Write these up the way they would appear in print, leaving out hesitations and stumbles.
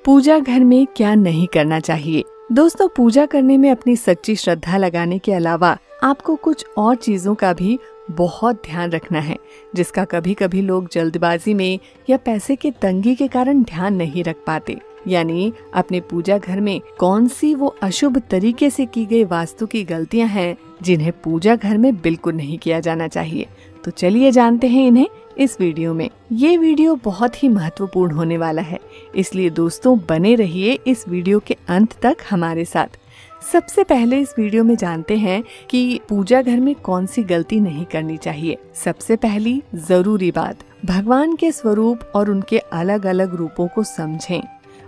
पूजा घर में क्या नहीं करना चाहिए। दोस्तों, पूजा करने में अपनी सच्ची श्रद्धा लगाने के अलावा आपको कुछ और चीजों का भी बहुत ध्यान रखना है, जिसका कभी कभी लोग जल्दबाजी में या पैसे की तंगी के कारण ध्यान नहीं रख पाते। यानी अपने पूजा घर में कौन सी वो अशुभ तरीके से की गई वास्तु की गलतियां हैं जिन्हें पूजा घर में बिल्कुल नहीं किया जाना चाहिए। तो चलिए जानते हैं इन्हें इस वीडियो में। ये वीडियो बहुत ही महत्वपूर्ण होने वाला है, इसलिए दोस्तों बने रहिए इस वीडियो के अंत तक हमारे साथ। सबसे पहले इस वीडियो में जानते हैं कि पूजा घर में कौन सी गलती नहीं करनी चाहिए। सबसे पहली जरूरी बात, भगवान के स्वरूप और उनके अलग अलग रूपों को समझें।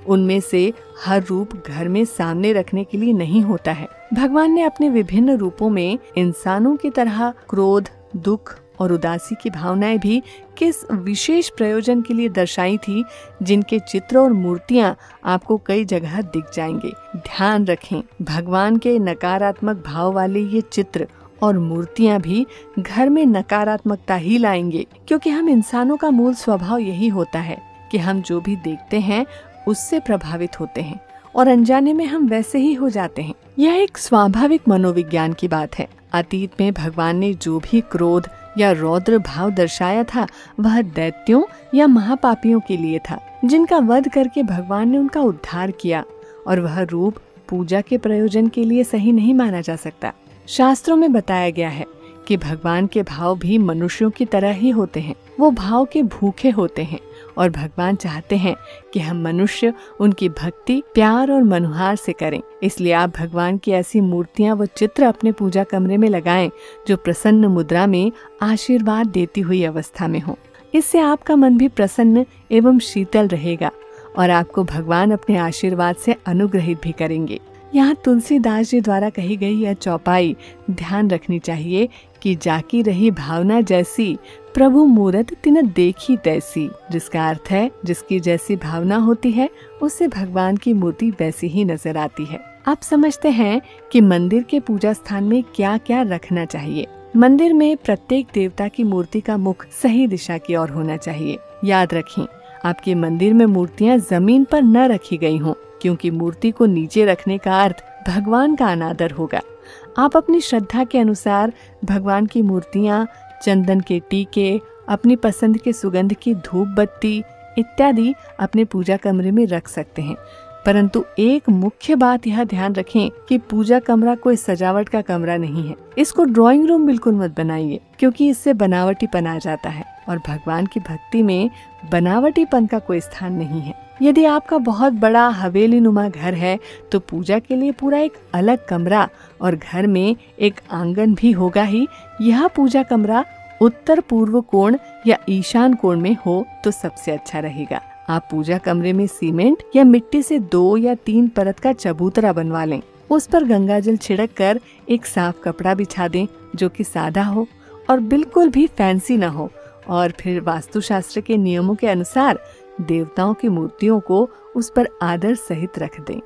उनमें से हर रूप घर में सामने रखने के लिए नहीं होता है। भगवान ने अपने विभिन्न रूपों में इंसानों की तरह क्रोध, दुख और उदासी की भावनाएं भी किस विशेष प्रयोजन के लिए दर्शाई थी, जिनके चित्र और मूर्तियां आपको कई जगह दिख जाएंगे। ध्यान रखें, भगवान के नकारात्मक भाव वाले ये चित्र और मूर्तियां भी घर में नकारात्मकता ही लाएंगे, क्योंकि हम इंसानों का मूल स्वभाव यही होता है कि हम जो भी देखते हैं उससे प्रभावित होते हैं और अनजाने में हम वैसे ही हो जाते हैं। यह एक स्वाभाविक मनोविज्ञान की बात है। अतीत में भगवान ने जो भी क्रोध या रौद्र भाव दर्शाया था, वह दैत्यों या महापापियों के लिए था, जिनका वध करके भगवान ने उनका उद्धार किया, और वह रूप पूजा के प्रयोजन के लिए सही नहीं माना जा सकता। शास्त्रों में बताया गया है कि भगवान के भाव भी मनुष्यों की तरह ही होते हैं। वो भाव के भूखे होते हैं और भगवान चाहते हैं कि हम मनुष्य उनकी भक्ति प्यार और मनुहार से करें। इसलिए आप भगवान की ऐसी मूर्तियां व चित्र अपने पूजा कमरे में लगाएं जो प्रसन्न मुद्रा में आशीर्वाद देती हुई अवस्था में हो। इससे आपका मन भी प्रसन्न एवं शीतल रहेगा और आपको भगवान अपने आशीर्वाद से अनुग्रहित भी करेंगे। यहाँ तुलसीदास जी द्वारा कही गई यह चौपाई ध्यान रखनी चाहिए कि जाकी रही भावना जैसी, प्रभु मूरत तिन देखी तैसी, जिसका अर्थ है जिसकी जैसी भावना होती है उससे भगवान की मूर्ति वैसी ही नजर आती है। आप समझते हैं कि मंदिर के पूजा स्थान में क्या क्या रखना चाहिए। मंदिर में प्रत्येक देवता की मूर्ति का मुख सही दिशा की ओर होना चाहिए। याद रखें, आपके मंदिर में मूर्तियाँ जमीन पर न रखी गई हों, क्योंकि मूर्ति को नीचे रखने का अर्थ भगवान का अनादर होगा। आप अपनी श्रद्धा के अनुसार भगवान की मूर्तियाँ, चंदन के टीके, अपनी पसंद के सुगंध की धूप बत्ती इत्यादि अपने पूजा कमरे में रख सकते हैं। परंतु एक मुख्य बात यह ध्यान रखें कि पूजा कमरा कोई सजावट का कमरा नहीं है। इसको ड्राइंग रूम बिल्कुल मत बनाइए, क्योंकि इससे बनावटीपन आ जाता है और भगवान की भक्ति में बनावटीपन का कोई स्थान नहीं है। यदि आपका बहुत बड़ा हवेली नुमा घर है तो पूजा के लिए पूरा एक अलग कमरा और घर में एक आंगन भी होगा ही। यह पूजा कमरा उत्तर पूर्व कोण या ईशान कोण में हो तो सबसे अच्छा रहेगा। आप पूजा कमरे में सीमेंट या मिट्टी से 2 या 3 परत का चबूतरा बनवा लें। उस पर गंगा जल छिड़क कर एक साफ कपड़ा बिछा दें जो कि सादा हो और बिल्कुल भी फैंसी ना हो, और फिर वास्तुशास्त्र के नियमों के अनुसार देवताओं की मूर्तियों को उस पर आदर सहित रख दें।